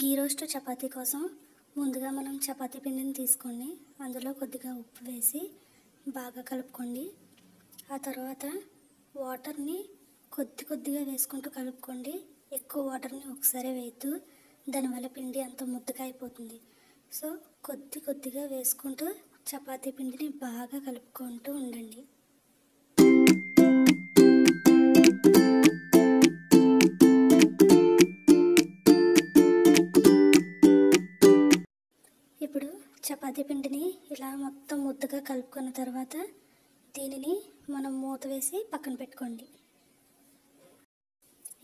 గీ roast chapati కోసం ముందుగా మనం చపాతీ పిండిని తీసుకోండి. అందులో కొద్దిగా ఉప్పు వేసి బాగా కలుపుకోండి. ఆ తర్వాత వాటర్ని కొద్దిగా వేసుకుంటూ కలుపుకోండి. ఎక్కువ వాటర్ని ఒకసారి వేయద్దు, దానివల్ల పిండి అంత ముద్దగా అయిపోతుంది. సో కొద్దిగా వేసుకుంటూ చపాతీ పిండిని బాగా కలుపుకుంటూ ఉండండి. ఇప్పుడు చపాతీ పిండిని ఇలా మొత్తం ముద్దగా కలుపుకున్న తర్వాత దీనిని మనం మూత వేసి పక్కన పెట్టుకోండి.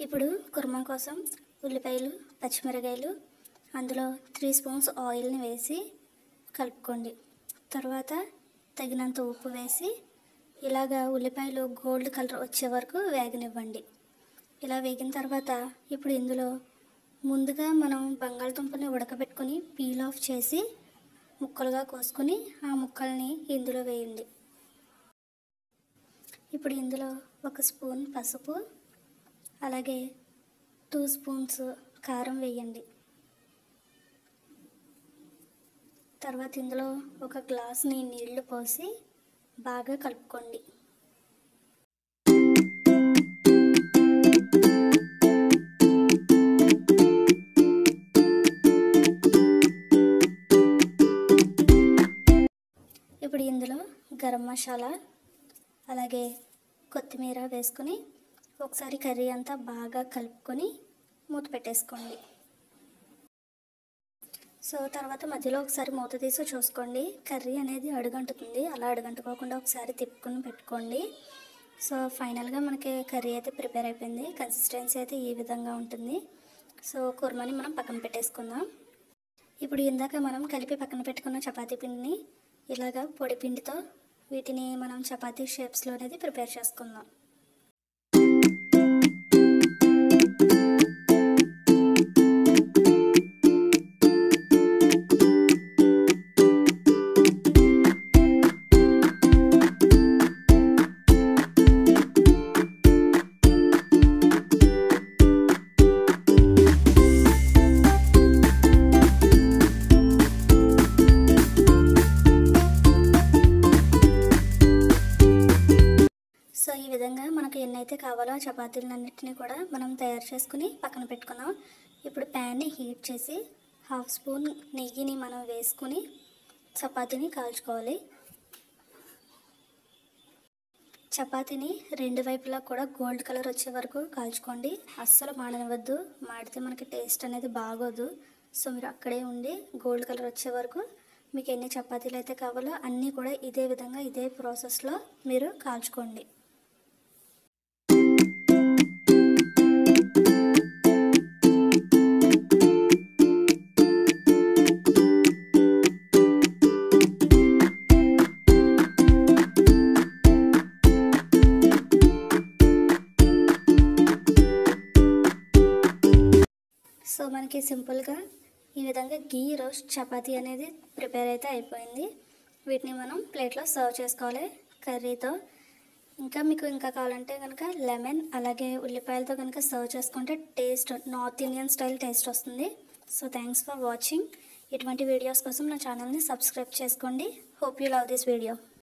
ఇప్పుడు కుర్మా కోసం ఉల్లిపాయలు, పచ్చిమిరకాయలు, అందులో 3 స్పూన్స్ ఆయిల్ని వేసి కలుపుకోండి. తర్వాత తగినంత ఉప్పు వేసి ఇలాగా ఉల్లిపాయలు గోల్డ్ కలర్ వచ్చే వరకు వేగనివ్వండి. ఇలా వేగిన తర్వాత ఇప్పుడు ఇందులో ముందుగా మనం బంగాళదుంపని ఉడకబెట్టుకొని పీల్ ఆఫ్ చేసి ముక్కలుగా కోసుకొని ఆ ముక్కల్ని ఇందులో వేయండి. ఇప్పుడు ఇందులో 1 స్పూన్ పసుపు, అలాగే 2 స్పూన్స్ కారం వేయండి. తర్వాత ఇందులో 1 గ్లాస్ని నీళ్లు పోసి బాగా కలుపుకోండి. ఇప్పుడు ఇందులో గరం మసాలా అలాగే కొత్తిమీర వేసుకొని ఒకసారి కర్రీ అంతా బాగా కలుపుకొని మూత పెట్టేసుకోండి. సో తర్వాత మధ్యలో ఒకసారి మూత తీసి చూసుకోండి, కర్రీ అనేది అడుగంటుతుంది. అలా అడుగంటుకోకుండా ఒకసారి తిప్పుకొని పెట్టుకోండి. సో ఫైనల్గా మనకి కర్రీ అయితే ప్రిపేర్ అయిపోయింది. కన్సిస్టెన్సీ అయితే ఈ విధంగా ఉంటుంది. సో కుర్మాని మనం పక్కన పెట్టేసుకుందాం. ఇప్పుడు ఇందాక మనం కలిపి పక్కన పెట్టుకున్న చపాతీ పిండిని ఇలాగా పొడి పిండితో వీటిని మనం చపాతీ షేప్స్లో అనేది ప్రిపేర్ చేసుకుందాం. సో ఈ విధంగా మనకు ఎన్నైతే కావాలో ఆ చపాతీలన్నింటినీ కూడా మనం తయారు చేసుకుని పక్కన పెట్టుకున్నాం. ఇప్పుడు ప్యాన్ని హీట్ చేసి 1/2 స్పూన్ నెయ్యిని మనం వేసుకుని చపాతీని కాల్చుకోవాలి. చపాతీని 2 వైపులా కూడా గోల్డ్ కలర్ వచ్చే వరకు కాల్చుకోండి. అస్సలు మాడనివ్వద్దు, మాడితే మనకి టేస్ట్ అనేది బాగోదు. సో మీరు అక్కడే ఉండి గోల్డ్ కలర్ వచ్చే వరకు మీకు ఎన్ని చపాతీలు అయితే కావాలో అన్నీ కూడా ఇదే విధంగా ఇదే ప్రాసెస్లో మీరు కాల్చుకోండి. సో మనకి సింపుల్గా ఈ విధంగా గీ రోస్ట్ చపాతీ అనేది ప్రిపేర్ అయితే అయిపోయింది. వీటిని మనం ప్లేట్లో సర్వ్ చేసుకోవాలి కర్రీతో. మీకు కావాలంటే కనుక లెమన్ అలాగే ఉల్లిపాయలతో కనుక సర్వ్ చేసుకుంటే taste north Indian style taste వస్తుంది. So thanks for watching. ఇటువంటి వీడియోస్ కోసం నా ఛానల్ని సబ్స్క్రైబ్ చేసుకోండి. Hope you love this video.